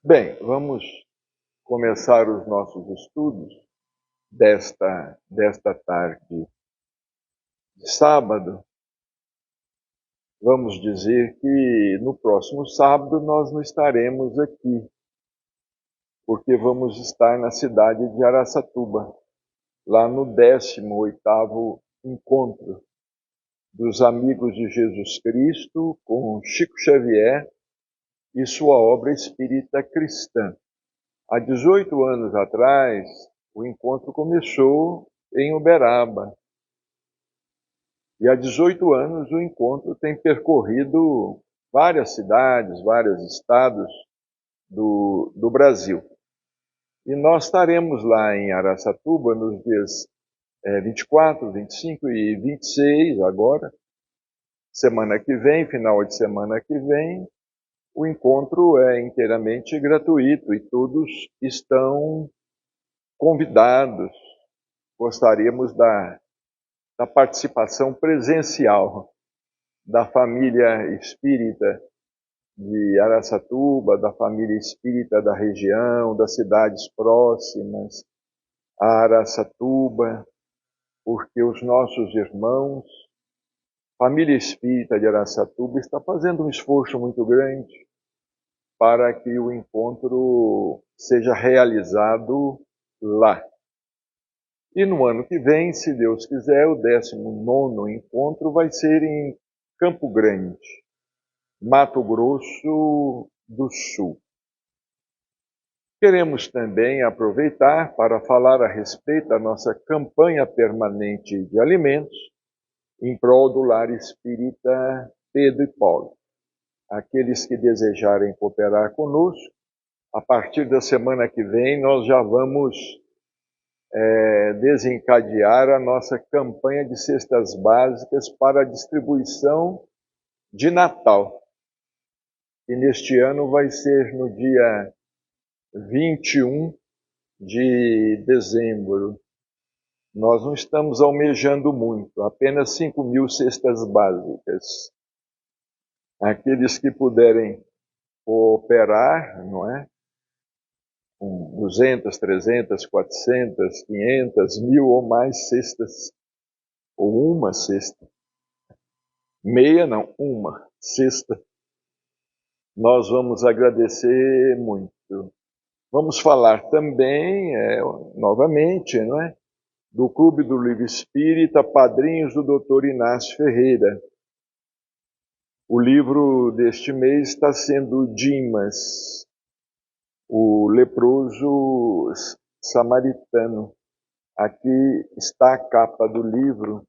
Bem, vamos começar os nossos estudos desta tarde de sábado. Vamos dizer que no próximo sábado nós não estaremos aqui, porque vamos estar na cidade de Araçatuba, lá no 18º encontro dos Amigos de Jesus Cristo com Chico Xavier e sua obra espírita cristã. Há 18 anos atrás, o encontro começou em Uberaba. E há 18 anos o encontro tem percorrido várias cidades, vários estados do Brasil. E nós estaremos lá em Araçatuba nos dias 24, 25 e 26 agora. Semana que vem, final de semana que vem, o encontro é inteiramente gratuito e todos estão convidados. Gostaríamos da participação presencial da família espírita de Araçatuba, da família espírita da região, das cidades próximas a Araçatuba, porque os nossos irmãos, família espírita de Araçatuba, está fazendo um esforço muito grande para que o encontro seja realizado lá. E no ano que vem, se Deus quiser, o 19º encontro vai ser em Campo Grande, Mato Grosso do Sul. Queremos também aproveitar para falar a respeito da nossa campanha permanente de alimentos em prol do Lar Espírita Pedro e Paulo. Aqueles que desejarem cooperar conosco, a partir da semana que vem nós já vamos desencadear a nossa campanha de cestas básicas para a distribuição de Natal. E neste ano vai ser no dia 21 de dezembro. Nós não estamos almejando muito, apenas 5.000 cestas básicas. Aqueles que puderem cooperar, não é? Com 200, 300, 400, 500, 1.000 ou mais cestas, ou uma cesta. Meia não, uma cesta. Nós vamos agradecer muito. Vamos falar também, novamente, não é? Do Clube do Livro Espírita, Padrinhos do Dr. Inácio Ferreira. O livro deste mês está sendo Dimas, o leproso samaritano. Aqui está a capa do livro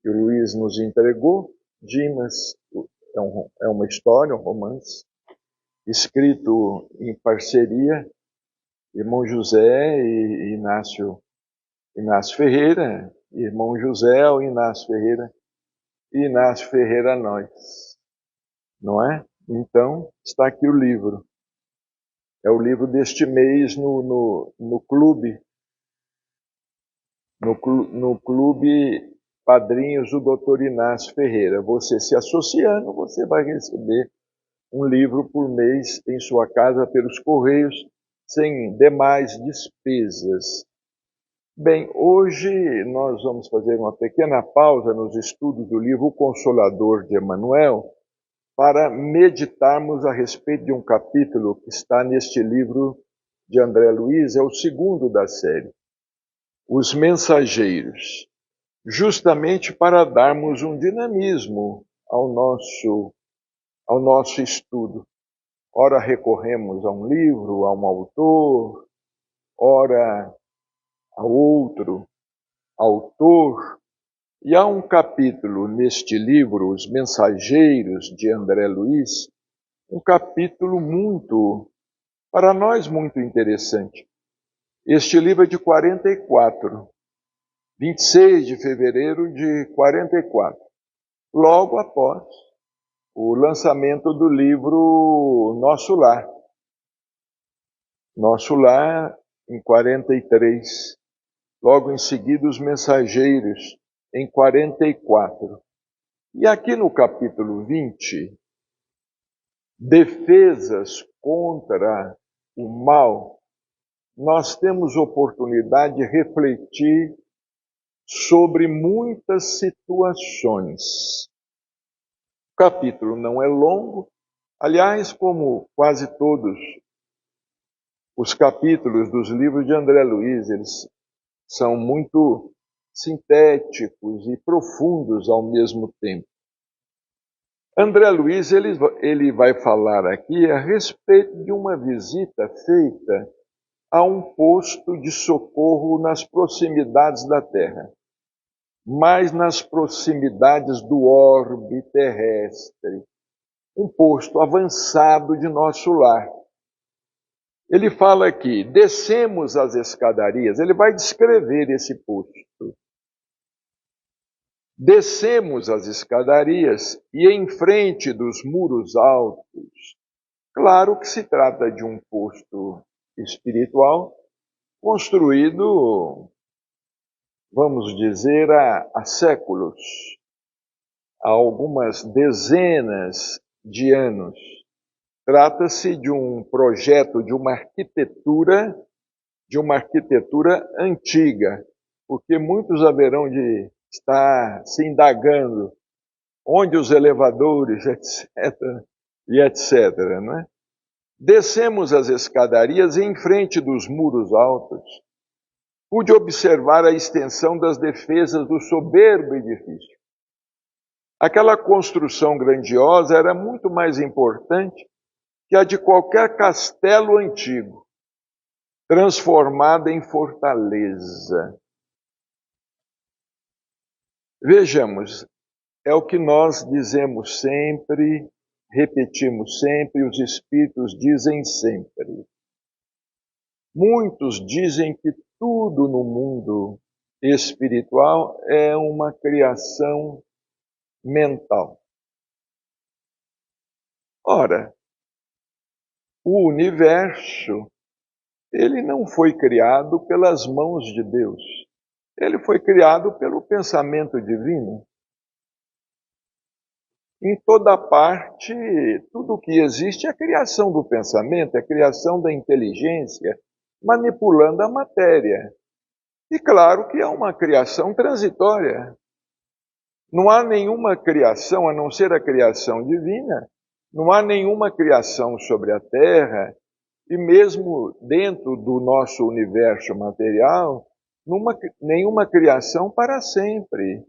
que o Luiz nos entregou. Dimas é uma história, um romance, escrito em parceria, irmão José e Inácio Ferreira, irmão José ao Inácio Ferreira, e Inácio Ferreira a nós, não é? Então, está aqui o livro. É o livro deste mês no clube Padrinhos do Dr. Inácio Ferreira. Você se associando, você vai receber um livro por mês em sua casa pelos correios, sem demais despesas. Bem, hoje nós vamos fazer uma pequena pausa nos estudos do livro O Consolador de Emmanuel para meditarmos a respeito de um capítulo que está neste livro de André Luiz, é o segundo da série, Os Mensageiros, justamente para darmos um dinamismo ao nosso estudo. Ora recorremos a um livro, a um autor, ora a outro autor. E há um capítulo neste livro, Os Mensageiros, de André Luiz, um capítulo para nós, muito interessante. Este livro é de 44, 26 de fevereiro de 44, logo após o lançamento do livro Nosso Lar. Nosso Lar, em 43. Logo em seguida, Os Mensageiros, em 44. E aqui no capítulo 20, Defesas contra o mal, nós temos oportunidade de refletir sobre muitas situações. O capítulo não é longo, aliás, como quase todos os capítulos dos livros de André Luiz, eles são muito sintéticos e profundos ao mesmo tempo. André Luiz ele vai falar aqui a respeito de uma visita feita a um posto de socorro nas proximidades da Terra, mas nas proximidades do orbe terrestre, um posto avançado de nosso lar. Ele fala aqui, descemos as escadarias, ele vai descrever esse posto. Descemos as escadarias e em frente dos muros altos, claro que se trata de um posto espiritual construído, vamos dizer, há séculos, há algumas dezenas de anos. Trata-se de um projeto, de uma arquitetura antiga, porque muitos haverão de estar se indagando onde os elevadores, etc., não é? Descemos as escadarias e em frente dos muros altos, pude observar a extensão das defesas do soberbo edifício. Aquela construção grandiosa era muito mais importante que a de qualquer castelo antigo, transformada em fortaleza. Vejamos, é o que nós dizemos sempre, repetimos sempre, os espíritos dizem sempre. Muitos dizem que tudo no mundo espiritual é uma criação mental. Ora, o universo, ele não foi criado pelas mãos de Deus. Ele foi criado pelo pensamento divino. Em toda parte, tudo o que existe é a criação do pensamento, é a criação da inteligência, manipulando a matéria. E claro que é uma criação transitória. Não há nenhuma criação, a não ser a criação divina, não há nenhuma criação sobre a Terra, e mesmo dentro do nosso universo material, nenhuma criação para sempre.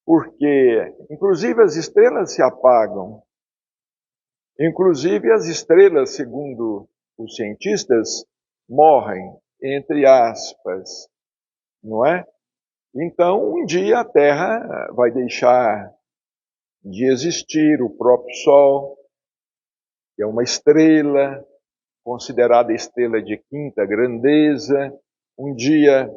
Porque, inclusive, as estrelas se apagam. Inclusive, as estrelas, segundo os cientistas, morrem, entre aspas, não é? Então, um dia a Terra vai deixar de existir, o próprio Sol, que é uma estrela, considerada estrela de quinta grandeza, um dia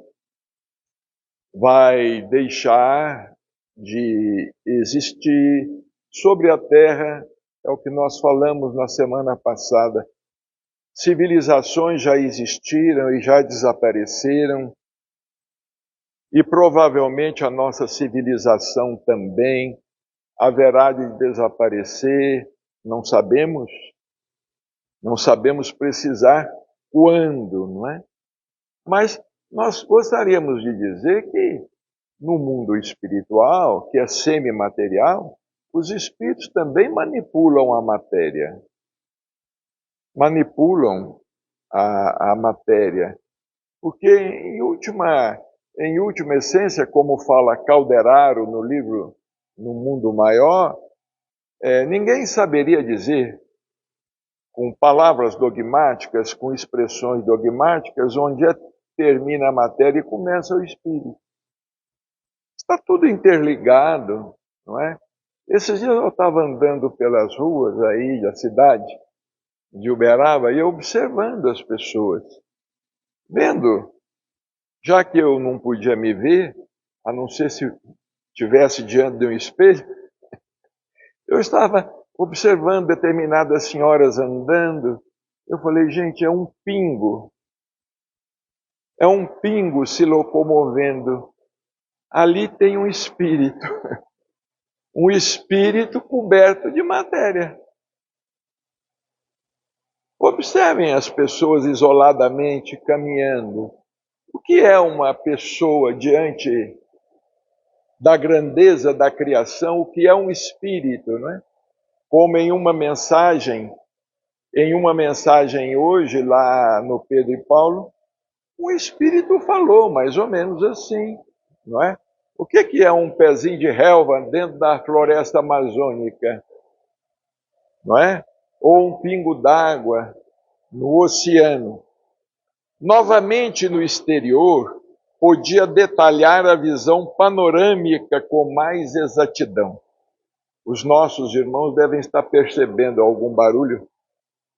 vai deixar de existir. Sobre a Terra, é o que nós falamos na semana passada, civilizações já existiram e já desapareceram, e provavelmente a nossa civilização também haverá de desaparecer, não sabemos precisar quando, não é? Mas nós gostaríamos de dizer que no mundo espiritual, que é semimaterial, os espíritos também manipulam a matéria. Manipulam a matéria. Porque, em última essência, como fala Calderaro no livro No Mundo Maior, ninguém saberia dizer, com palavras dogmáticas, com expressões dogmáticas, onde termina a matéria e começa o espírito. Está tudo interligado, não é? Esses dias eu estava andando pelas ruas aí da cidade de Uberaba e observando as pessoas, vendo, já que eu não podia me ver, a não ser se estivesse diante de um espelho, eu estava observando determinadas senhoras andando. Eu falei, gente, é um pingo se locomovendo. Ali tem um espírito coberto de matéria. Observem as pessoas isoladamente caminhando. O que é uma pessoa diante da grandeza da criação? O que é um espírito, não é? Como em uma mensagem hoje lá no Pedro e Paulo, o espírito falou mais ou menos assim, não é? O que é um pezinho de relva dentro da floresta amazônica, não é? Ou um pingo d'água no oceano. Novamente no exterior, podia detalhar a visão panorâmica com mais exatidão. Os nossos irmãos devem estar percebendo algum barulho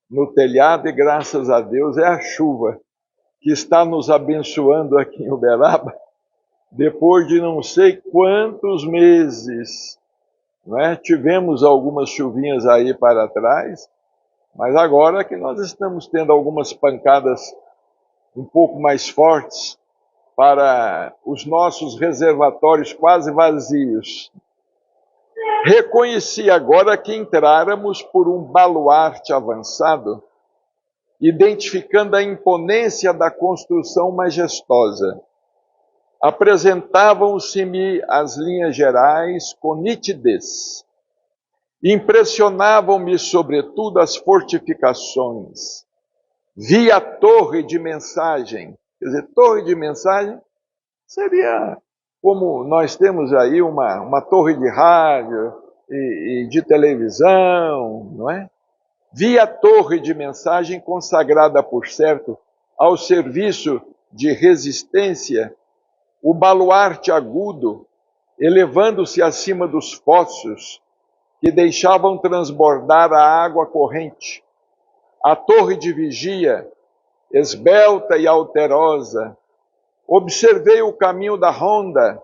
no telhado e graças a Deus é a chuva que está nos abençoando aqui em Uberaba, depois de não sei quantos meses, não é? Tivemos algumas chuvinhas aí para trás, mas agora que nós estamos tendo algumas pancadas um pouco mais fortes para os nossos reservatórios quase vazios. Reconheci agora que entráramos por um baluarte avançado, identificando a imponência da construção majestosa. Apresentavam-se-me as linhas gerais com nitidez. Impressionavam-me, sobretudo, as fortificações. Vi a torre de mensagem. Quer dizer, torre de mensagem seria como nós temos aí uma torre de rádio e de televisão, não é? Vi a torre de mensagem consagrada, por certo, ao serviço de resistência, o baluarte agudo, elevando-se acima dos fossos que deixavam transbordar a água corrente. A torre de vigia, esbelta e alterosa. Observei o caminho da ronda,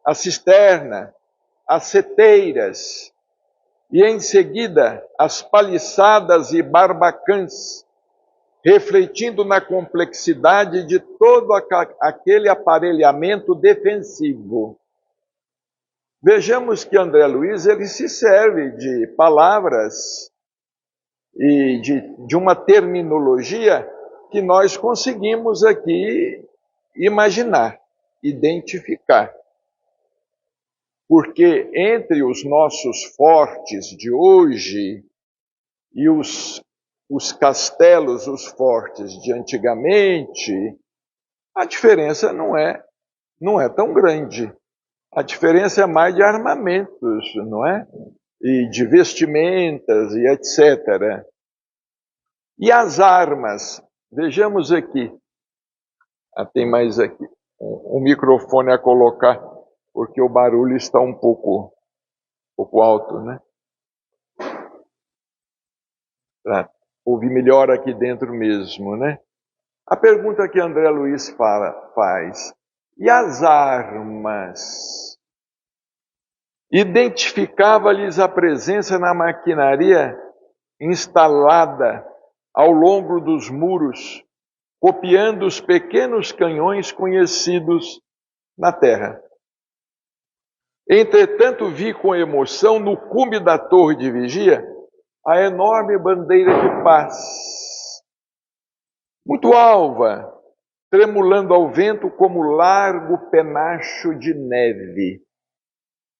a cisterna, as seteiras, e em seguida as paliçadas e barbacãs, refletindo na complexidade de todo aquele aparelhamento defensivo. Vejamos que André Luiz ele se serve de palavras e de uma terminologia que nós conseguimos aqui imaginar, identificar. Porque entre os nossos fortes de hoje e os castelos, os fortes de antigamente, a diferença não é tão grande. A diferença é mais de armamentos, não é? E de vestimentas e etc. E as armas? Vejamos aqui. Tem mais aqui. Um microfone a colocar, porque o barulho está um pouco alto, né? Para ouvir melhor aqui dentro mesmo, né? A pergunta que André Luiz faz: e as armas? Identificava-lhes a presença na maquinaria instalada ao longo dos muros, copiando os pequenos canhões conhecidos na terra. Entretanto, vi com emoção no cume da torre de vigia a enorme bandeira de paz, muito alva, tremulando ao vento como largo penacho de neve.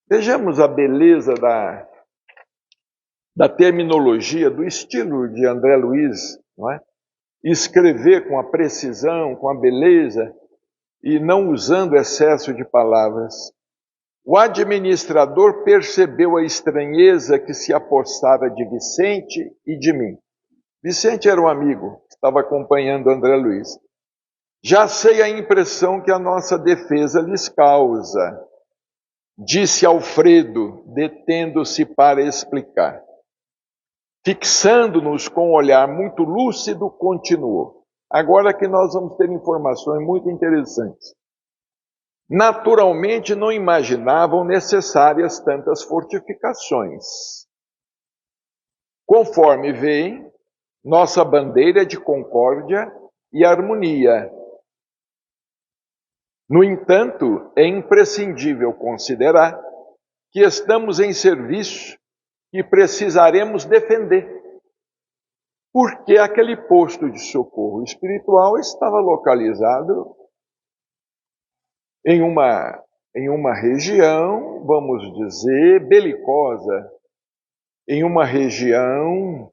Vejamos a beleza da terminologia, do estilo de André Luiz, não é? Escrever com a precisão, com a beleza e não usando excesso de palavras. O administrador percebeu a estranheza que se apossara de Vicente e de mim. Vicente era um amigo, estava acompanhando André Luiz. Já sei a impressão que a nossa defesa lhes causa, disse Alfredo, detendo-se para explicar. Fixando-nos com um olhar muito lúcido, continuou. Agora que nós vamos ter informações muito interessantes. Naturalmente não imaginavam necessárias tantas fortificações. Conforme veem, nossa bandeira é de concórdia e harmonia. No entanto, é imprescindível considerar que estamos em serviço e precisaremos defender. porque aquele posto de socorro espiritual estava localizado em uma região, vamos dizer, belicosa, em uma região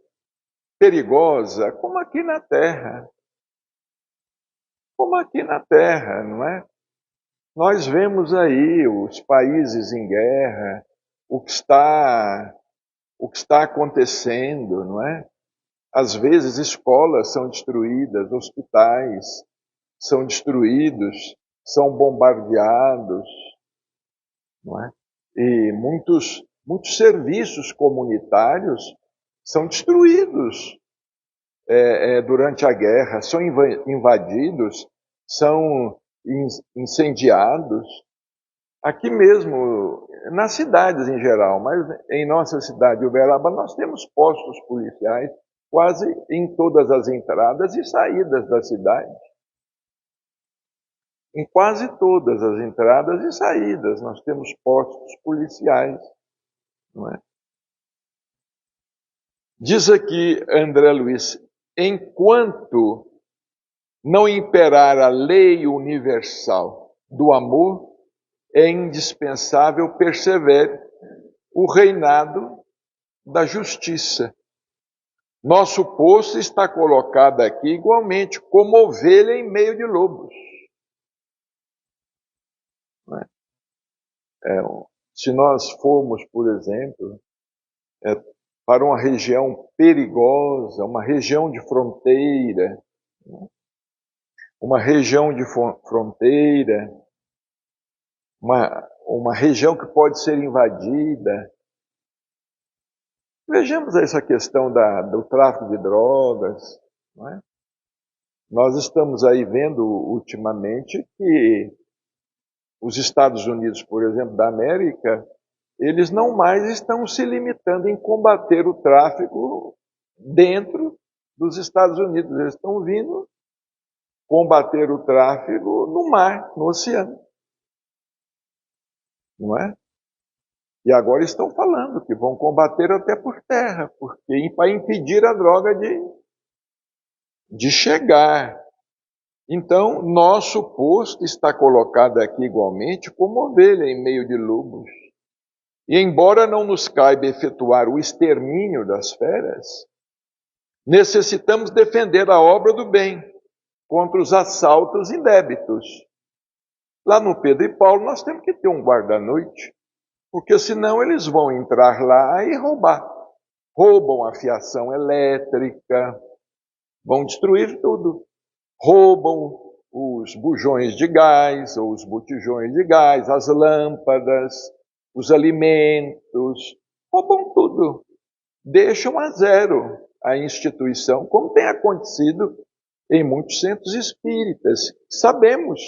perigosa, como aqui na Terra. Como aqui na Terra, não é? Nós vemos aí os países em guerra, o que está acontecendo, não é? Às vezes escolas são destruídas, hospitais são destruídos, são bombardeados, não é? E muitos serviços comunitários são destruídos durante a guerra, são invadidos, são incendiados. Aqui mesmo, nas cidades em geral, mas em nossa cidade, Uberaba, nós temos postos policiais quase em todas as entradas e saídas da cidade. Em quase todas as entradas e saídas nós temos postos policiais, não é? Diz aqui André Luiz, enquanto não imperar a lei universal do amor, é indispensável persevere o reinado da justiça. Nosso posto está colocado aqui igualmente como ovelha em meio de lobos. Se nós formos, por exemplo, para uma região perigosa, uma região de fronteira, uma região de fronteira, uma região que pode ser invadida. Vejamos essa questão do tráfico de drogas, não é? Nós estamos aí vendo ultimamente que os Estados Unidos, por exemplo, da América, eles não mais estão se limitando em combater o tráfico dentro dos Estados Unidos. Eles estão vindo combater o tráfico no mar, no oceano. Não é? E agora estão falando que vão combater até por terra, porque para impedir a droga de chegar. Então, nosso posto está colocado aqui igualmente como ovelha em meio de lobos. E embora não nos caiba efetuar o extermínio das feras, necessitamos defender a obra do bem contra os assaltos indébitos. Lá no Pedro e Paulo nós temos que ter um guarda-noite, porque senão eles vão entrar lá e roubar. Roubam a fiação elétrica, vão destruir tudo. Roubam os bujões de gás, ou os botijões de gás, as lâmpadas, os alimentos, roubam tudo. Deixam a zero a instituição, como tem acontecido em muitos centros espíritas. Sabemos.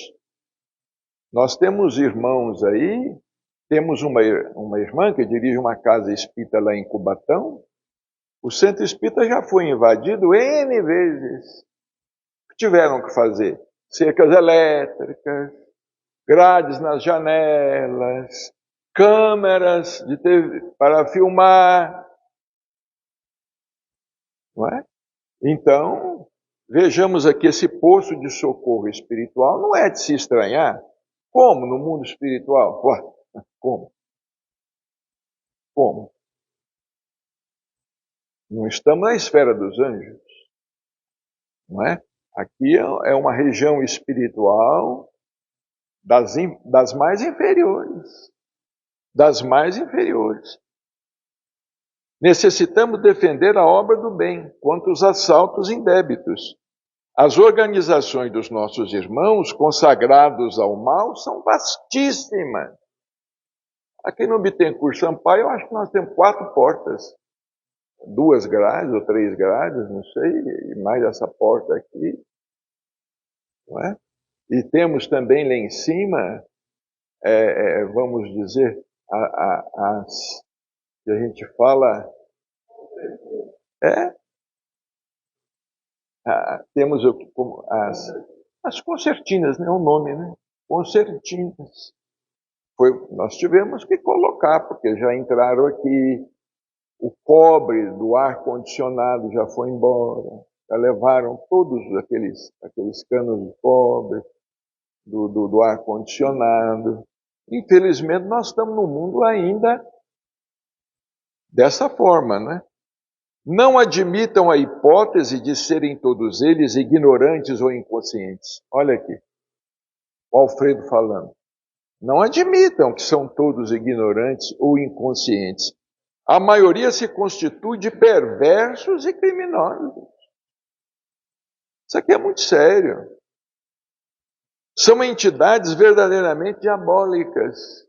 Nós temos irmãos aí, temos uma irmã que dirige uma casa espírita lá em Cubatão. O centro espírita já foi invadido N vezes. O que tiveram que fazer? Cercas elétricas, grades nas janelas, câmeras de TV para filmar. Não é? Então, vejamos aqui esse poço de socorro espiritual, não é de se estranhar. Como no mundo espiritual? Ué, como? Como? Não estamos na esfera dos anjos, não é? Aqui é uma região espiritual das mais inferiores. Das mais inferiores. Necessitamos defender a obra do bem contra os assaltos indébitos. As organizações dos nossos irmãos consagrados ao mal são vastíssimas. Aqui no Bittencourt Sampaio, eu acho que nós temos 4 portas. 2 grades ou 3 grades, não sei, e mais essa porta aqui. Não é? E temos também lá em cima, vamos dizer, as que a gente fala, temos as concertinas, né? O nome, né? Concertinas. Nós tivemos que colocar, porque já entraram aqui O cobre do ar-condicionado já foi embora. Já levaram todos aqueles canos de cobre do ar-condicionado. Infelizmente, nós estamos no mundo ainda dessa forma, né? Não admitam a hipótese de serem todos eles ignorantes ou inconscientes. Olha aqui, o Alfredo falando. Não admitam que são todos ignorantes ou inconscientes. A maioria se constitui de perversos e criminosos. Isso aqui é muito sério. São entidades verdadeiramente diabólicas.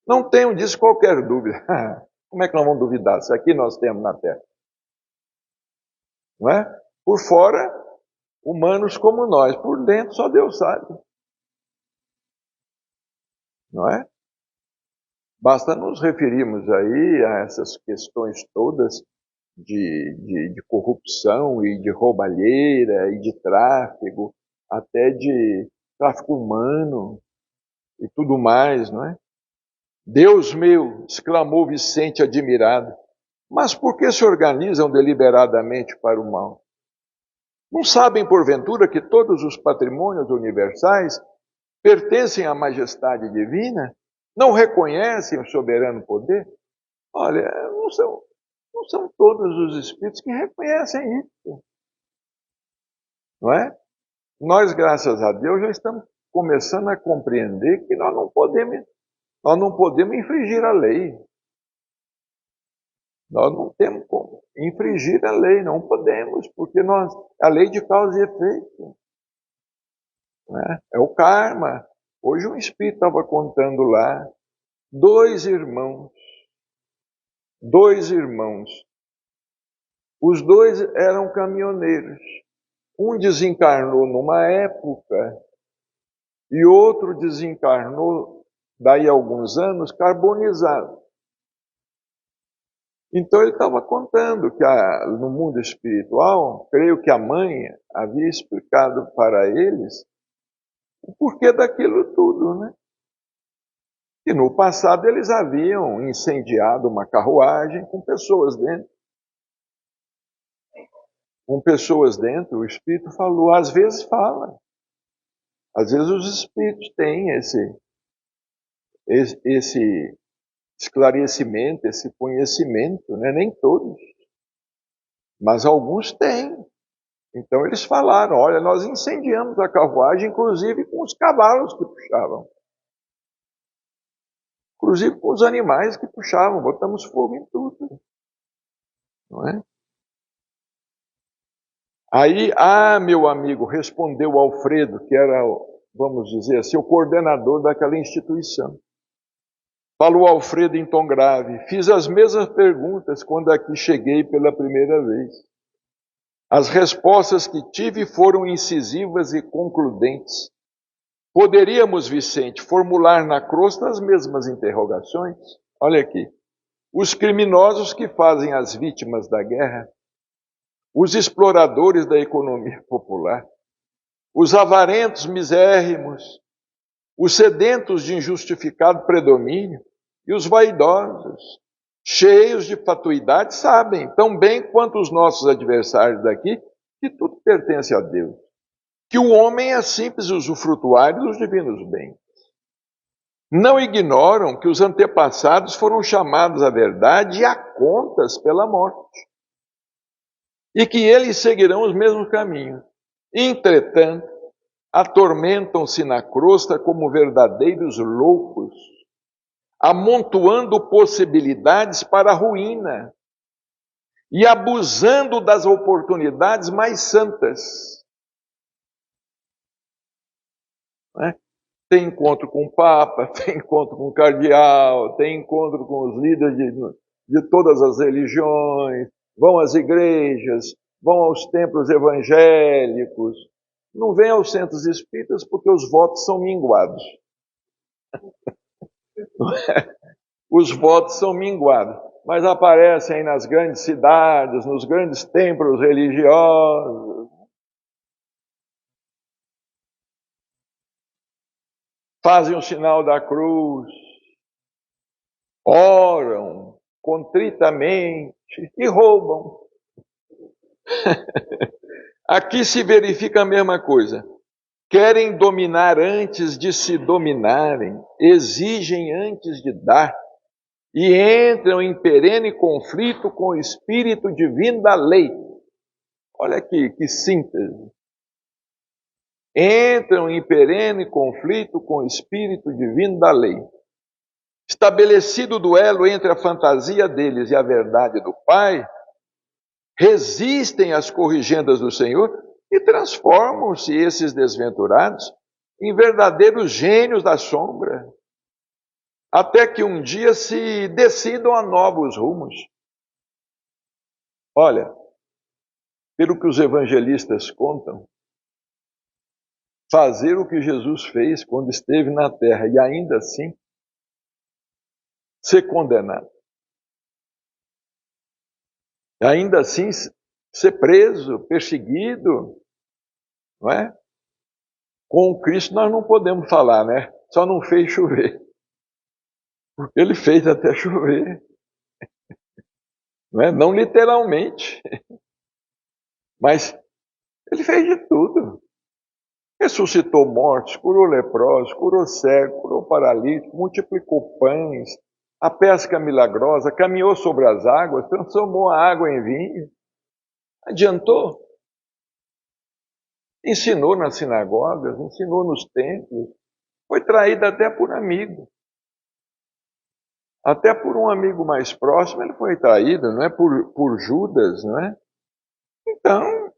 Não tenham disso qualquer dúvida. Como é que nós vamos duvidar? Isso aqui nós temos na Terra. Não é? Por fora, humanos como nós. Por dentro, só Deus sabe. Não é? Basta nos referirmos aí a essas questões todas de corrupção e de roubalheira e de tráfego, até de tráfico humano e tudo mais, não é? Deus meu, exclamou Vicente admirado, mas por que se organizam deliberadamente para o mal? Não sabem, porventura, que todos os patrimônios universais pertencem à majestade divina? Não reconhecem o soberano poder? Olha, não são todos os espíritos que reconhecem isso, não é? Nós, graças a Deus, já estamos começando a compreender que nós não podemos infringir a lei. Nós não temos como infringir a lei, não podemos, porque a lei de causa e efeito, né? É o karma. Hoje um espírito estava contando lá, dois irmãos, os dois eram caminhoneiros. Um desencarnou numa época e outro desencarnou daí a alguns anos carbonizado. Então ele estava contando que no mundo espiritual, creio que a mãe havia explicado para eles o porquê daquilo tudo, né? Que no passado eles haviam incendiado uma carruagem com pessoas dentro. O espírito falou, às vezes fala. Às vezes os espíritos têm esse esclarecimento, esse conhecimento, né? Nem todos, mas alguns têm. Então eles falaram, olha, nós incendiamos a carruagem, inclusive com os cavalos que puxavam. Inclusive com os animais que puxavam, botamos fogo em tudo. Não é? Aí, meu amigo, respondeu Alfredo, que era, vamos dizer assim, o coordenador daquela instituição. Falou Alfredo em tom grave, fiz as mesmas perguntas quando aqui cheguei pela primeira vez. As respostas que tive foram incisivas e concludentes. Poderíamos, Vicente, formular na crosta as mesmas interrogações? Olha aqui. Os criminosos que fazem as vítimas da guerra, os exploradores da economia popular, os avarentos misérrimos, os sedentos de injustificado predomínio e os vaidosos, cheios de fatuidade, sabem, tão bem quanto os nossos adversários daqui, que tudo pertence a Deus. Que o homem é simples usufrutuário dos divinos bens. Não ignoram que os antepassados foram chamados à verdade e a contas pela morte. E que eles seguirão os mesmos caminhos. Entretanto, atormentam-se na crosta como verdadeiros loucos, amontoando possibilidades para a ruína e abusando das oportunidades mais santas. Né? Tem encontro com o Papa, tem encontro com o cardeal, tem encontro com os líderes de todas as religiões, vão às igrejas, vão aos templos evangélicos, não vêm aos centros espíritas porque os votos são minguados. Os votos são minguados, mas aparecem aí nas grandes cidades, nos grandes templos religiosos. Fazem o sinal da cruz, oram, contritamente e roubam. Aqui se verifica a mesma coisa. Querem dominar antes de se dominarem, exigem antes de dar, e entram em perene conflito com o espírito divino da lei. Olha aqui, que síntese. Entram em perene conflito com o espírito divino da lei. Estabelecido o duelo entre a fantasia deles e a verdade do Pai, resistem às corrigendas do Senhor e transformam-se esses desventurados em verdadeiros gênios da sombra, até que um dia se decidam a novos rumos. Olha, pelo que os evangelistas contam, fazer o que Jesus fez quando esteve na terra e ainda assim ser condenado, ainda assim ser preso, perseguido, não é? Com o Cristo nós não podemos falar, né? Só não fez chover. Porque ele fez até chover. Não é? Não literalmente. Mas ele fez de tudo. Ressuscitou mortos, curou leprosos, curou cego, curou paralítico, multiplicou pães, a pesca milagrosa, caminhou sobre as águas, transformou a água em vinho. Adiantou. Ensinou nas sinagogas, ensinou nos templos. Foi traído até por amigo. Até por um amigo mais próximo ele foi traído, não é? Por Judas, não é? Então,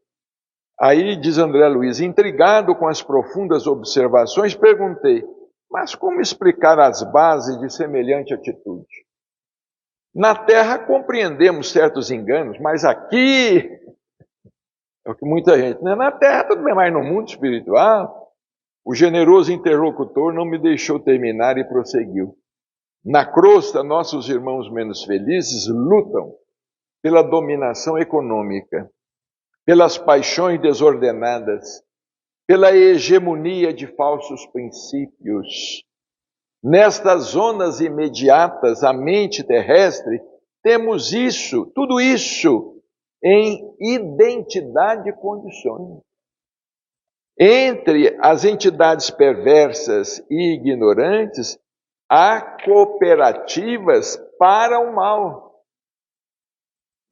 aí diz André Luiz, intrigado com as profundas observações, perguntei, mas como explicar as bases de semelhante atitude? Na Terra compreendemos certos enganos, mas aqui, é o que muita gente, né? Na Terra tudo bem, mas no mundo espiritual, o generoso interlocutor não me deixou terminar e prosseguiu. Na crosta, nossos irmãos menos felizes lutam pela dominação econômica, pelas paixões desordenadas, pela hegemonia de falsos princípios. Nestas zonas imediatas à mente terrestre, temos isso, tudo isso, em identidade e condições. Entre as entidades perversas e ignorantes, há cooperativas para o mal.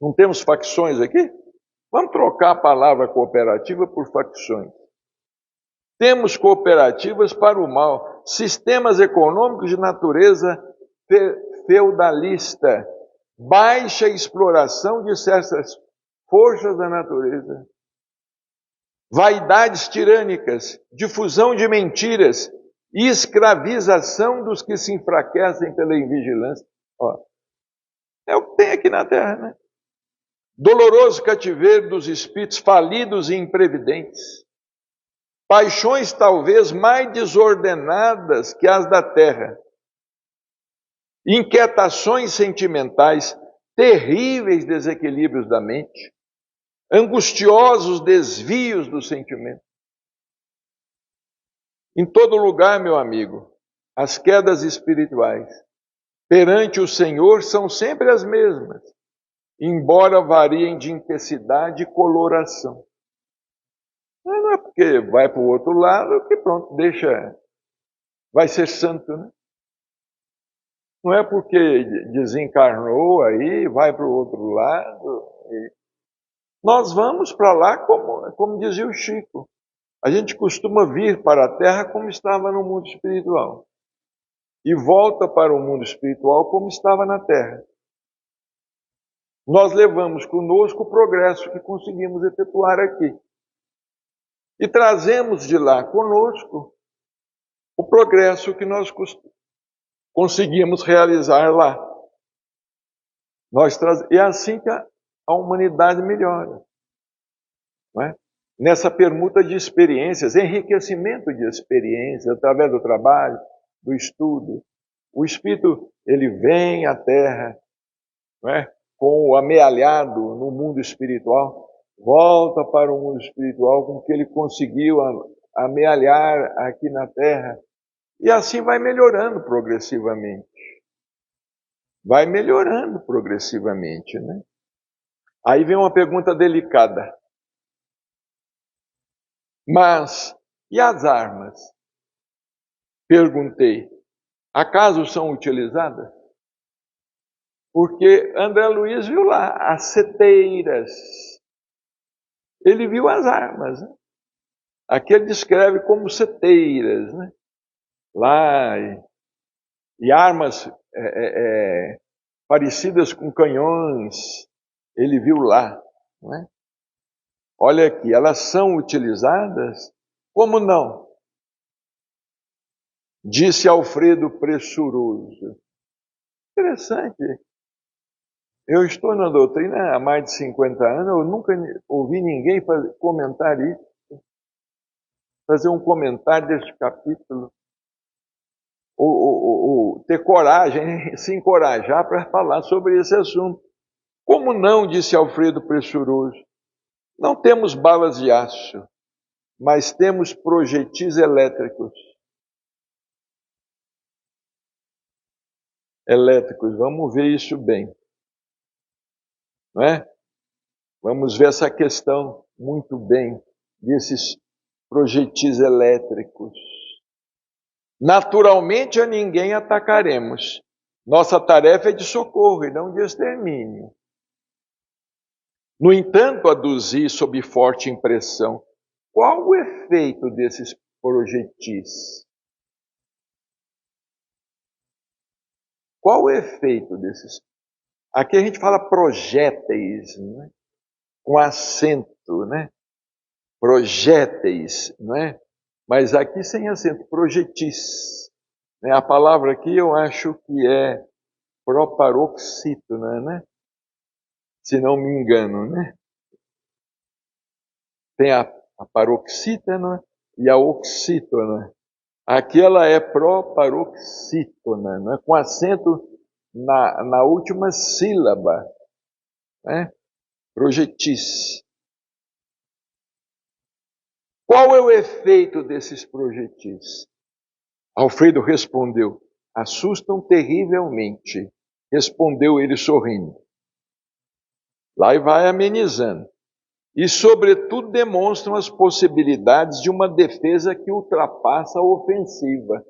Não temos facções aqui? Vamos trocar a palavra cooperativa por facções. Temos cooperativas para o mal, sistemas econômicos de natureza feudalista, baixa exploração de certas forças da natureza, vaidades tirânicas, difusão de mentiras e escravização dos que se enfraquecem pela invigilância. Ó, é o que tem aqui na Terra, né? Doloroso cativeiro dos espíritos falidos e imprevidentes. Paixões talvez mais desordenadas que as da terra. Inquietações sentimentais, terríveis desequilíbrios da mente. Angustiosos desvios do sentimento. Em todo lugar, meu amigo, as quedas espirituais perante o Senhor são sempre as mesmas, embora variem de intensidade e coloração. Mas não é porque vai para o outro lado que pronto, vai ser santo, né? Não é porque desencarnou aí, vai para o outro lado. Nós vamos para lá como dizia o Chico. A gente costuma vir para a Terra como estava no mundo espiritual. E volta para o mundo espiritual como estava na Terra. Nós levamos conosco o progresso que conseguimos efetuar aqui. E trazemos de lá conosco o progresso que nós conseguimos realizar lá. É assim que a humanidade melhora. Não é? Nessa permuta de experiências, enriquecimento de experiências, através do trabalho, do estudo. O Espírito, ele vem à Terra, não é? Com o amealhado no mundo espiritual, volta para o mundo espiritual com o que ele conseguiu amealhar aqui na Terra. E assim vai melhorando progressivamente. vai melhorando progressivamente, né? Aí vem uma pergunta delicada. Mas, e as armas? Perguntei. Acaso são utilizadas? Porque André Luiz viu lá as seteiras. Ele viu as armas, né? Aqui ele descreve como seteiras, né? Lá, e armas parecidas com canhões, ele viu lá, né? Olha aqui, elas são utilizadas? Como não? Disse Alfredo pressuroso. Interessante. Eu estou na doutrina há mais de 50 anos, eu nunca ouvi ninguém comentar isso, fazer um comentário deste capítulo, ou ter coragem, se encorajar para falar sobre esse assunto. Como não, disse Alfredo pressuroso, não temos balas de aço, mas temos projetis elétricos. Vamos ver isso bem. Não é? Vamos ver essa questão muito bem desses projetis elétricos. Naturalmente a ninguém atacaremos. Nossa tarefa é de socorro e não de extermínio. No entanto, aduzi sob forte impressão, qual o efeito desses projetis? Qual o efeito desses? Aqui a gente fala projéteis, né? Com acento, né? Projéteis, não é? Mas aqui sem acento, projetis. A palavra aqui eu acho que é proparoxítona, né? Se não me engano, né? Tem a paroxítona e a oxítona. Aqui ela é proparoxítona, né? Com acento na última sílaba, né? Projetis. Qual é o efeito desses projetis? Alfredo respondeu, assustam terrivelmente. Respondeu ele sorrindo. Lá e vai amenizando. E, sobretudo, demonstram as possibilidades de uma defesa que ultrapassa a ofensiva.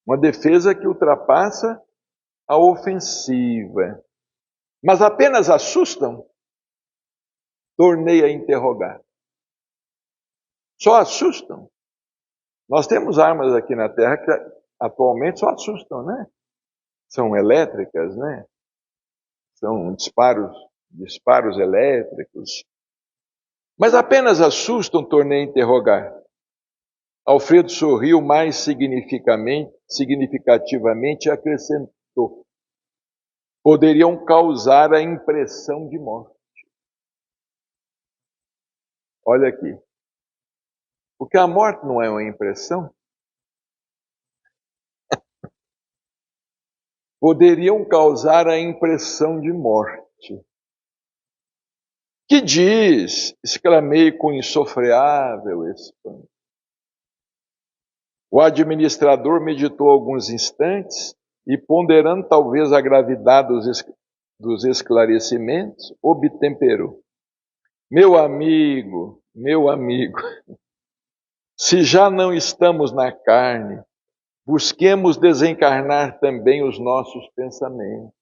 Uma defesa que ultrapassa a ofensiva. Mas apenas assustam? Tornei a interrogar. Só assustam? Nós temos armas aqui na Terra que atualmente só assustam, né? São elétricas, né? São disparos elétricos. Mas apenas assustam, tornei a interrogar. Alfredo sorriu mais significativamente e acrescentou. Poderiam causar a impressão de morte. Olha aqui. Porque a morte não é uma impressão? Poderiam causar a impressão de morte. Que diz? Exclamei com insofreável espanto. O administrador meditou alguns instantes e, ponderando talvez a gravidade dos esclarecimentos, obtemperou. Meu amigo, se já não estamos na carne, busquemos desencarnar também os nossos pensamentos.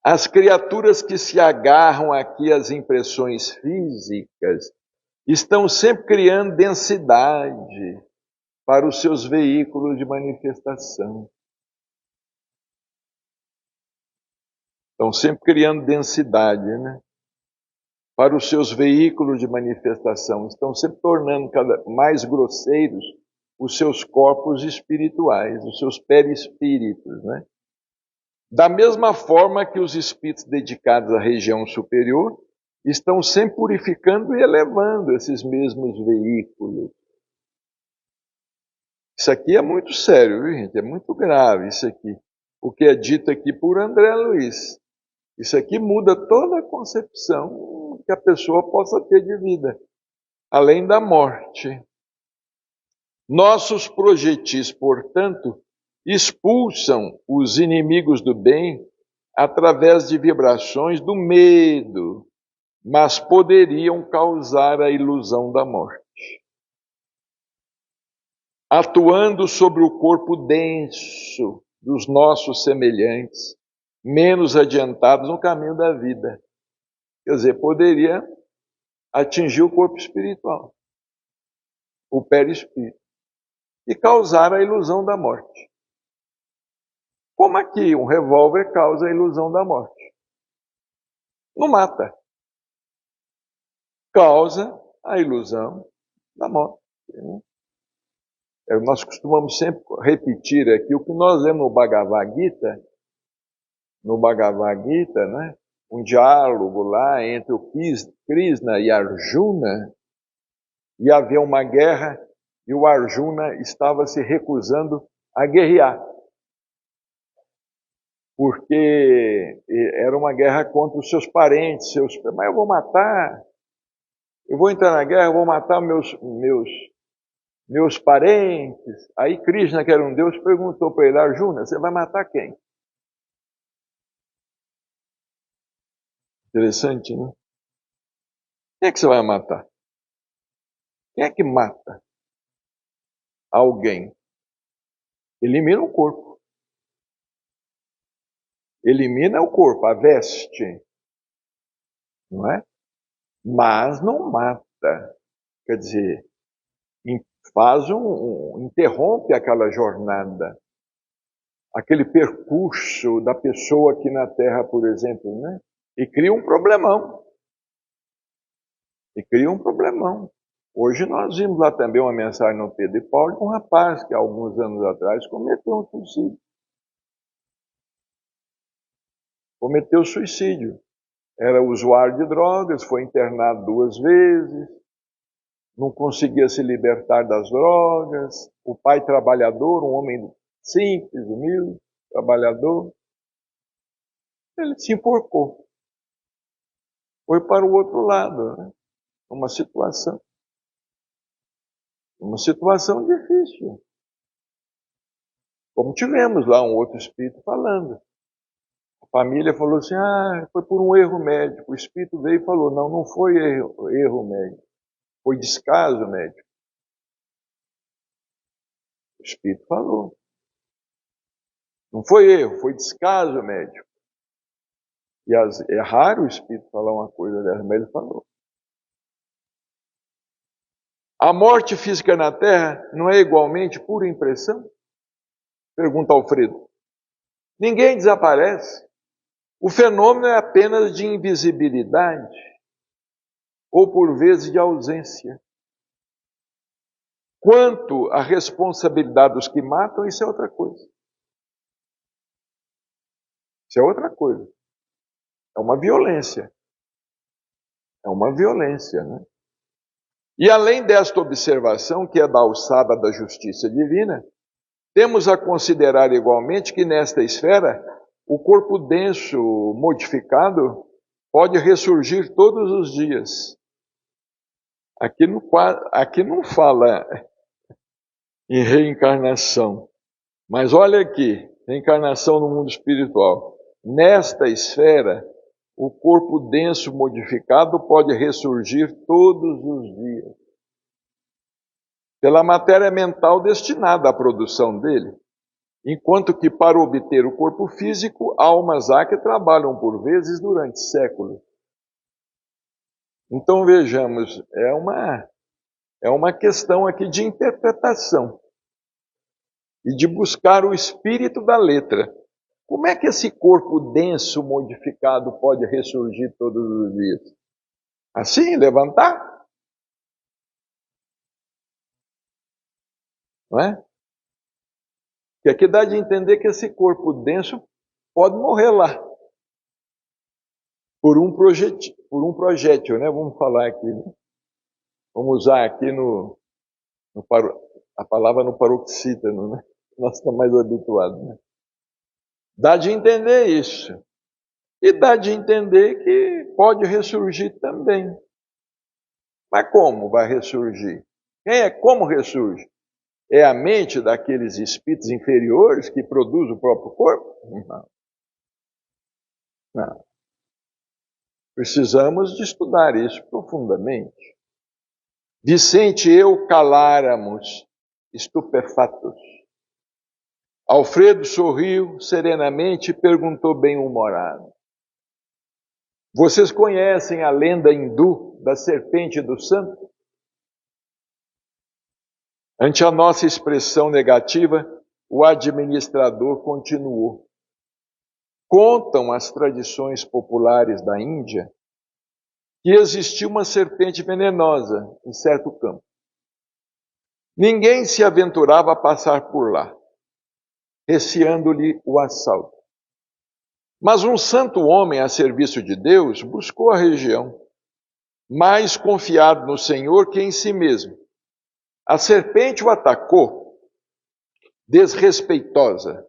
As criaturas que se agarram aqui às impressões físicas estão sempre criando densidade para os seus veículos de manifestação. Estão sempre criando densidade, né? Para os seus veículos de manifestação. Estão sempre tornando cada mais grosseiros os seus corpos espirituais, os seus perispíritos, né? Da mesma forma que os espíritos dedicados à região superior estão sempre purificando e elevando esses mesmos veículos. Isso aqui é muito sério, viu, gente? É muito grave isso aqui. O que é dito aqui por André Luiz. Isso aqui muda toda a concepção que a pessoa possa ter de vida, além da morte. Nossos projetis, portanto, expulsam os inimigos do bem através de vibrações do medo, mas poderiam causar a ilusão da morte, atuando sobre o corpo denso dos nossos semelhantes, menos adiantados no caminho da vida. Quer dizer, poderia atingir o corpo espiritual, o perispírito, e causar a ilusão da morte. Como aqui um revólver causa a ilusão da morte. Não mata. Causa a ilusão da morte. Nós costumamos sempre repetir aqui o que nós lemos no Bhagavad Gita, né? Um diálogo lá entre o Krishna e Arjuna, e havia uma guerra e o Arjuna estava se recusando a guerrear, porque era uma guerra contra os seus parentes, mas eu vou matar, eu vou entrar na guerra, eu vou matar meus parentes. Aí Krishna, que era um deus, perguntou para ele: Arjuna, você vai matar quem? Interessante, né? Quem é que você vai matar? Quem é que mata alguém? Elimina o corpo. Elimina o corpo, a veste, não é? Mas não mata. Quer dizer, interrompe aquela jornada, aquele percurso da pessoa aqui na Terra, por exemplo, né? E cria um problemão. Hoje nós vimos lá também uma mensagem no Pedro e Paulo de um rapaz que há alguns anos atrás cometeu suicídio. Era usuário de drogas, foi internado 2 vezes, não conseguia se libertar das drogas. O pai trabalhador, um homem simples, humilde, trabalhador, ele se enforcou. Foi para o outro lado, né? Uma situação difícil. Como tivemos lá um outro espírito falando. A família falou assim: foi por um erro médico. O espírito veio e falou: não foi erro médico, foi descaso médico. O espírito falou: não foi erro, foi descaso médico. E é raro o espírito falar uma coisa dessa, mas ele falou. A morte física na Terra não é igualmente pura impressão? Pergunta Alfredo. Ninguém desaparece. O fenômeno é apenas de invisibilidade ou por vezes de ausência. Quanto à responsabilidade dos que matam, isso é outra coisa. Isso é outra coisa. É uma violência. Né? E além desta observação, que é da alçada da justiça divina, temos a considerar igualmente que nesta esfera, o corpo denso modificado pode ressurgir todos os dias. Aqui não fala em reencarnação, mas olha aqui, reencarnação no mundo espiritual. Nesta esfera, o corpo denso modificado pode ressurgir todos os dias, pela matéria mental destinada à produção dele, enquanto que para obter o corpo físico, almas há que trabalham por vezes durante séculos. Então vejamos, é uma questão aqui de interpretação e de buscar o espírito da letra. Como é que esse corpo denso modificado pode ressurgir todos os dias? Assim, levantar? Não é? Que aqui dá de entender que esse corpo denso pode morrer lá. Por um projétil, né? Vamos falar aqui, né? Vamos usar aqui a palavra no paroxítano, né? Nós estamos mais habituados, né? Dá de entender isso. E dá de entender que pode ressurgir também. Mas como vai ressurgir? Como ressurge? É a mente daqueles espíritos inferiores que produz o próprio corpo? Não. Não. Precisamos de estudar isso profundamente. Vicente e eu caláramos, estupefatos. Alfredo sorriu serenamente e perguntou bem-humorado: vocês conhecem a lenda hindu da serpente do santo? Ante a nossa expressão negativa, o administrador continuou. Contam as tradições populares da Índia que existiu uma serpente venenosa em certo campo. Ninguém se aventurava a passar por lá, receando-lhe o assalto. Mas um santo homem a serviço de Deus buscou a região, mais confiado no Senhor que em si mesmo. A serpente o atacou, desrespeitosa.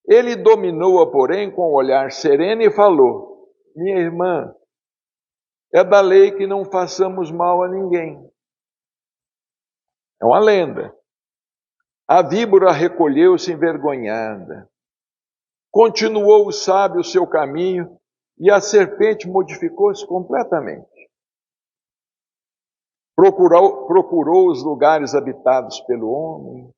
Ele dominou-a, porém, com um olhar sereno e falou: minha irmã, é da lei que não façamos mal a ninguém. É uma lenda. A víbora recolheu-se envergonhada. Continuou o sábio o seu caminho e a serpente modificou-se completamente. Procurou os lugares habitados pelo homem,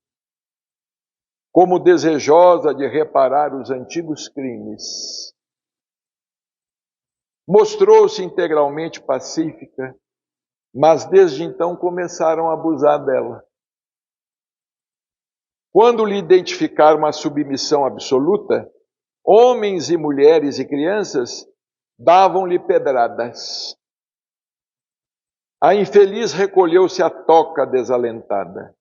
como desejosa de reparar os antigos crimes. Mostrou-se integralmente pacífica, mas desde então começaram a abusar dela. Quando lhe identificaram a submissão absoluta, homens e mulheres e crianças davam-lhe pedradas. A infeliz recolheu-se à toca desalentada.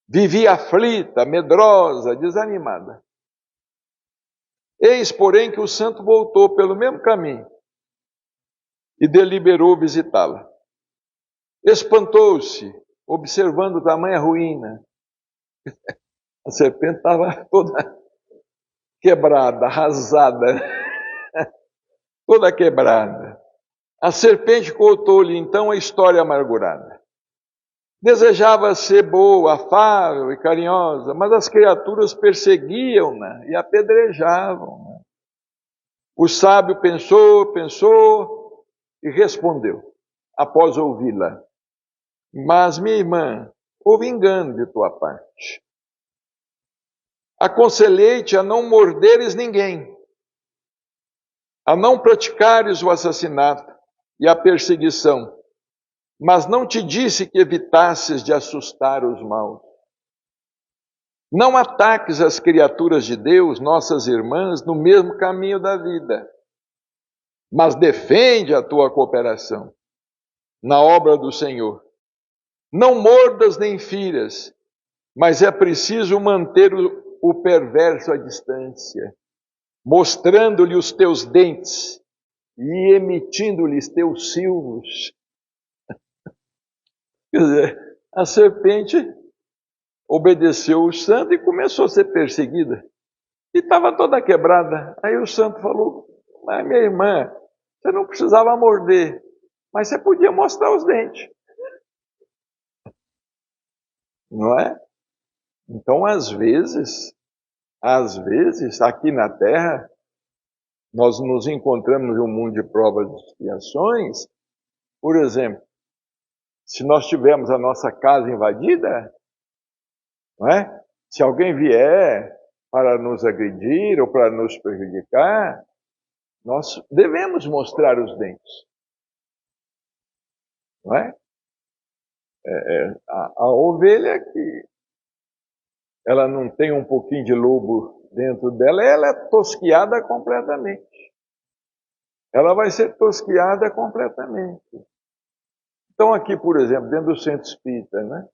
Vivia aflita, medrosa, desanimada. Eis, porém, que o santo voltou pelo mesmo caminho e deliberou visitá-la. Espantou-se, observando tamanha ruína. A serpente estava toda quebrada, arrasada, toda quebrada. A serpente contou-lhe então a história amargurada. Desejava ser boa, afável e carinhosa, mas as criaturas perseguiam-na e apedrejavam-na. O sábio pensou e respondeu, após ouvi-la: mas, minha irmã, houve engano de tua parte. Aconselhei-te a não morderes ninguém, a não praticares o assassinato e a perseguição, mas não te disse que evitasses de assustar os maus. Não ataques as criaturas de Deus, nossas irmãs, no mesmo caminho da vida, mas defende a tua cooperação na obra do Senhor. Não mordas nem firas, mas é preciso manter o perverso à distância, mostrando-lhe os teus dentes e emitindo-lhes teus silvos. Quer dizer, a serpente obedeceu o santo e começou a ser perseguida. E estava toda quebrada. Aí o santo falou: mas minha irmã, você não precisava morder, mas você podia mostrar os dentes. Não é? Então, às vezes, aqui na Terra, nós nos encontramos em um mundo de provas e expiações. Por exemplo, se nós tivermos a nossa casa invadida, não é? Se alguém vier para nos agredir ou para nos prejudicar, nós devemos mostrar os dentes. Não é? A ovelha que ela não tem um pouquinho de lobo dentro dela, ela é tosquiada completamente. Ela vai ser tosquiada completamente. Então aqui, por exemplo, dentro do centro espírita, né?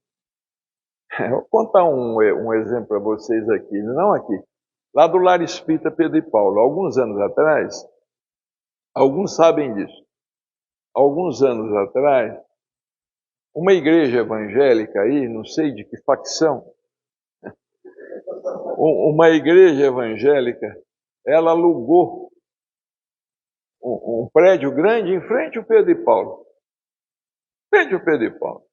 Eu vou contar um exemplo para vocês aqui, não aqui. Lá do Lar Espírita Pedro e Paulo, alguns anos atrás, alguns sabem disso, alguns anos atrás, uma igreja evangélica aí, não sei de que facção, uma igreja evangélica, ela alugou um prédio grande em frente ao Pedro e Paulo. Frente ao Pedro e Paulo.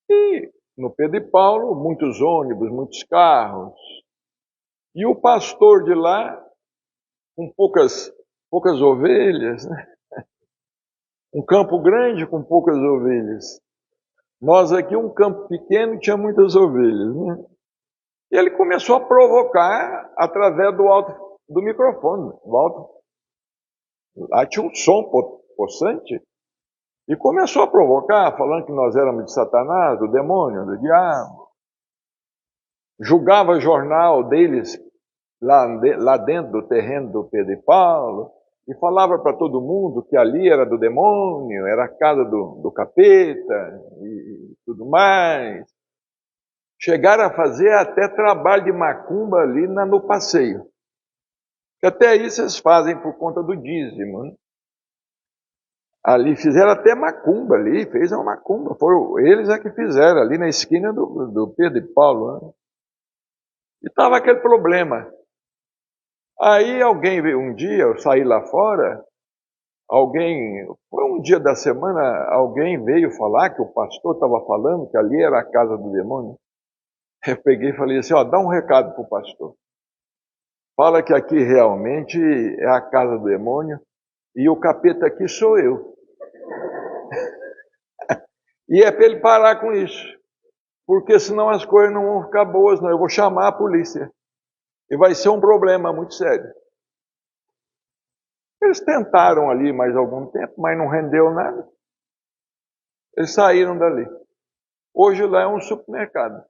E no Pedro e Paulo, muitos ônibus, muitos carros. E o pastor de lá, com poucas ovelhas, né? Um campo grande com poucas ovelhas. Nós aqui, um campo pequeno, tinha muitas ovelhas, né? E ele começou a provocar através do microfone, do alto. Lá tinha um som possante. E começou a provocar, falando que nós éramos de Satanás, do demônio, do diabo. Julgava jornal deles lá dentro do terreno do Pedro e Paulo. E falava para todo mundo que ali era do demônio, era a casa do capeta e tudo mais. Chegaram a fazer até trabalho de macumba ali no passeio. Que até isso eles fazem por conta do dízimo, né? Ali fizeram até macumba ali, fez uma macumba. Foram eles que fizeram ali na esquina do Pedro e Paulo, né? E estava aquele problema. Aí alguém veio um dia, eu saí lá fora, foi um dia da semana, alguém veio falar que o pastor estava falando que ali era a casa do demônio. Eu peguei e falei assim, ó, dá um recado para o pastor. Fala que aqui realmente é a casa do demônio e o capeta aqui sou eu. E é para ele parar com isso, porque senão as coisas não vão ficar boas, não. Eu vou chamar a polícia e vai ser um problema muito sério. Eles tentaram ali mais algum tempo, mas não rendeu nada. Eles saíram dali. Hoje lá é um supermercado.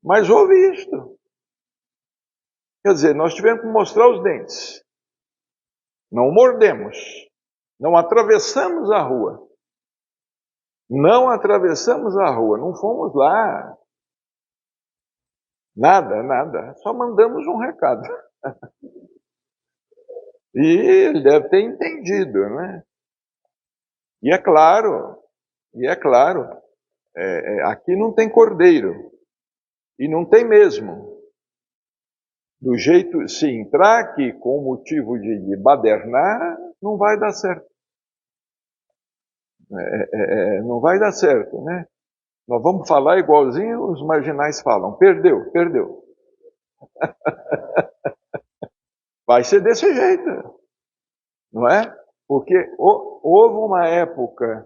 Mas houve isto. Quer dizer, nós tivemos que mostrar os dentes. Não mordemos. Não atravessamos a rua. Não atravessamos a rua. Não fomos lá. Nada. Só mandamos um recado. E ele deve ter entendido, né? E é claro, aqui não tem cordeiro. E não tem mesmo. Do jeito, se entrar aqui com o motivo de badernar, não vai dar certo. Não vai dar certo, né? Nós vamos falar igualzinho os marginais falam. Perdeu. Vai ser desse jeito, não é? Porque houve uma época,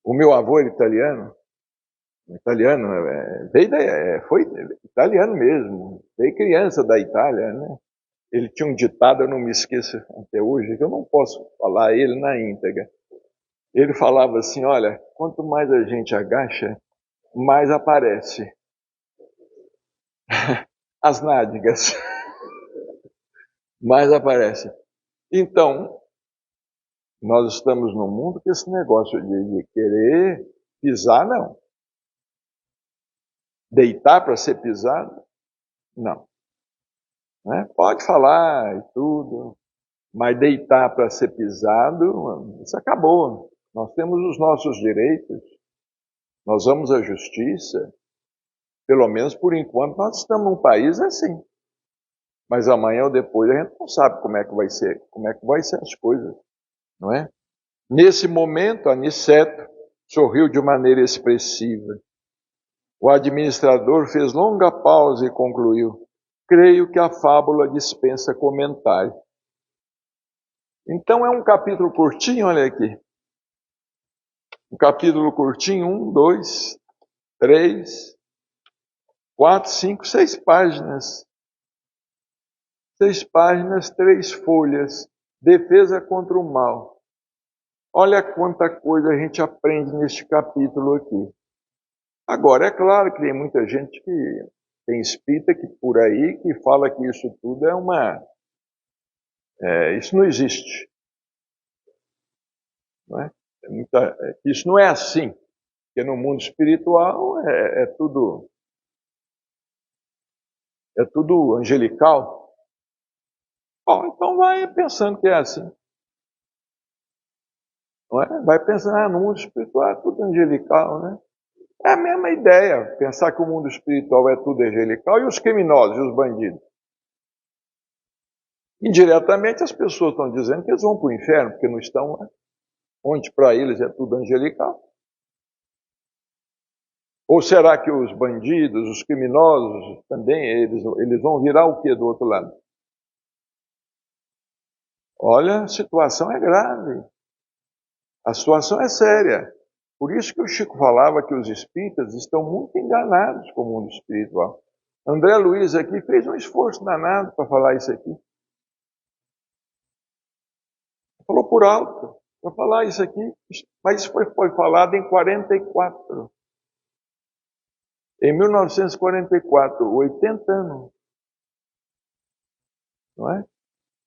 o meu avô era italiano, foi italiano mesmo, veio criança da Itália, né? Ele tinha um ditado, eu não me esqueço até hoje, que eu não posso falar ele na íntegra. Ele falava assim, olha, quanto mais a gente agacha, mais aparece as nádegas, mais aparece. Então, nós estamos num mundo que esse negócio de querer pisar, não. Deitar para ser pisado, não. Né? Pode falar e tudo, mas deitar para ser pisado, isso acabou. Nós temos os nossos direitos, nós vamos à justiça, pelo menos por enquanto nós estamos num país assim. Mas amanhã ou depois a gente não sabe como é que vai ser as coisas, não é? Nesse momento, Aniceto sorriu de maneira expressiva. O administrador fez longa pausa e concluiu: creio que a fábula dispensa comentário. Então é um capítulo curtinho, olha aqui. Um capítulo curtinho, 1, 2, 3, 4, 5, 6 páginas. 6 páginas, 3 folhas. Defesa contra o mal. Olha quanta coisa a gente aprende neste capítulo aqui. Agora, é claro que tem muita gente que tem espírita que por aí que fala que isso tudo isso não existe. Não é? Isso não é assim. Porque no mundo espiritual é tudo angelical. Bom, então vai pensando que é assim. Não é? Vai pensando, no mundo espiritual é tudo angelical, né? É a mesma ideia, pensar que o mundo espiritual é tudo angelical e os criminosos e os bandidos. Indiretamente as pessoas estão dizendo que eles vão para o inferno, porque não estão lá, onde para eles é tudo angelical. Ou será que os bandidos, os criminosos, também, eles vão virar o quê do outro lado? Olha, a situação é grave. A situação é séria. Por isso que o Chico falava que os espíritas estão muito enganados com o mundo espiritual. André Luiz aqui fez um esforço danado para falar isso aqui. Falou por alto para falar isso aqui, mas isso foi falado em 44. Em 1944, 80 anos. Não é?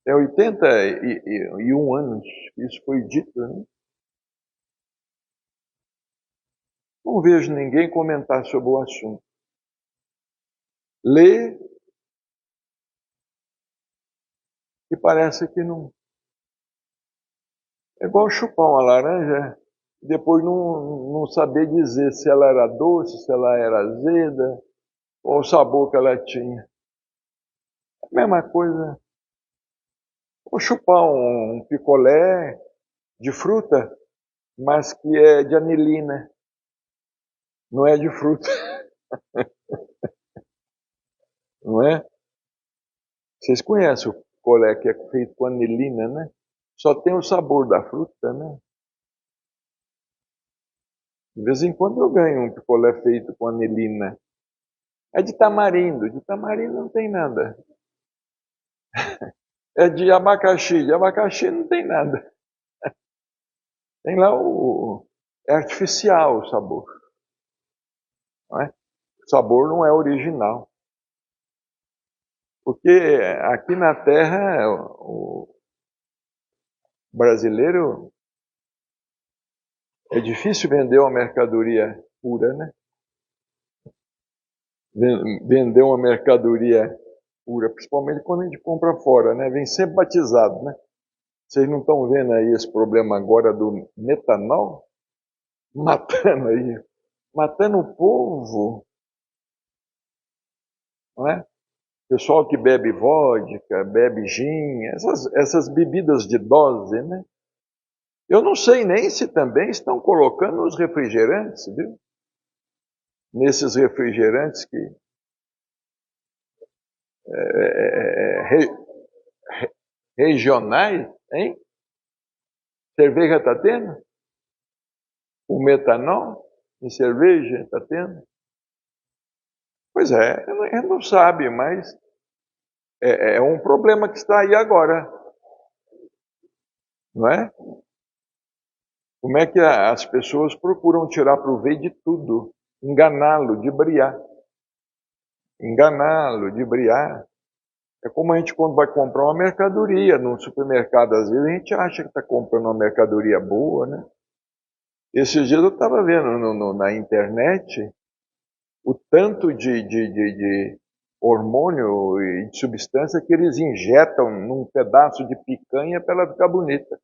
É 81 anos que isso foi dito, né? Não vejo ninguém comentar sobre o assunto. Lê e parece que não. É igual chupar uma laranja, depois não saber dizer se ela era doce, se ela era azeda, qual o sabor que ela tinha. A mesma coisa. Ou chupar um picolé de fruta, mas que é de anilina, não é de fruta, não é? Vocês conhecem o picolé que é feito com anilina, né? Só tem o sabor da fruta, né? De vez em quando eu ganho um picolé feito com anilina. É de tamarindo não tem nada. É de abacaxi não tem nada. Tem lá é artificial o sabor. Não é? O sabor não é original. Porque aqui na Terra, o brasileiro, é difícil vender uma mercadoria pura, né? Vender uma mercadoria pura, principalmente quando a gente compra fora, né? Vem sempre batizado, né? Vocês não estão vendo aí esse problema agora do metanol? Matando o povo, não é? Pessoal que bebe vodka, bebe gin, essas bebidas de dose, né? Eu não sei nem se também estão colocando os refrigerantes, viu? Nesses refrigerantes que regionais, hein? Cerveja está tendo? O metanol em cerveja está tendo? Pois é, ele não sabe, mas é um problema que está aí agora, não é? Como é que as pessoas procuram tirar proveito de tudo, enganá-lo, de briar. É como a gente quando vai comprar uma mercadoria no supermercado, às vezes a gente acha que está comprando uma mercadoria boa, né? Esses dias eu estava vendo na internet o tanto de hormônio e de substância que eles injetam num pedaço de picanha para ela ficar bonita.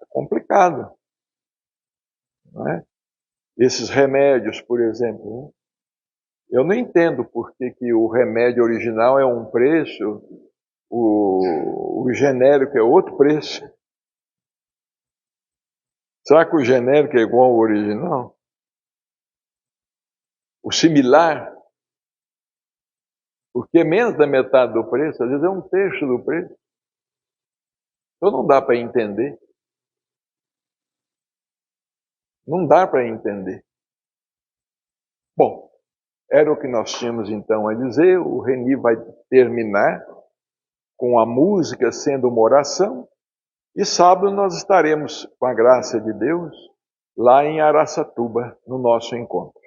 É complicado, não é? Esses remédios, por exemplo, né? Eu não entendo por que o remédio original é um preço, o genérico é outro preço. Será que o genérico é igual ao original? O similar? Porque é menos da metade do preço, às vezes é um terço do preço. Então não dá para entender. Não dá para entender. Bom, era o que nós tínhamos então a dizer. O Reni vai terminar com a música sendo uma oração. E sábado nós estaremos, com a graça de Deus, lá em Araçatuba, no nosso encontro.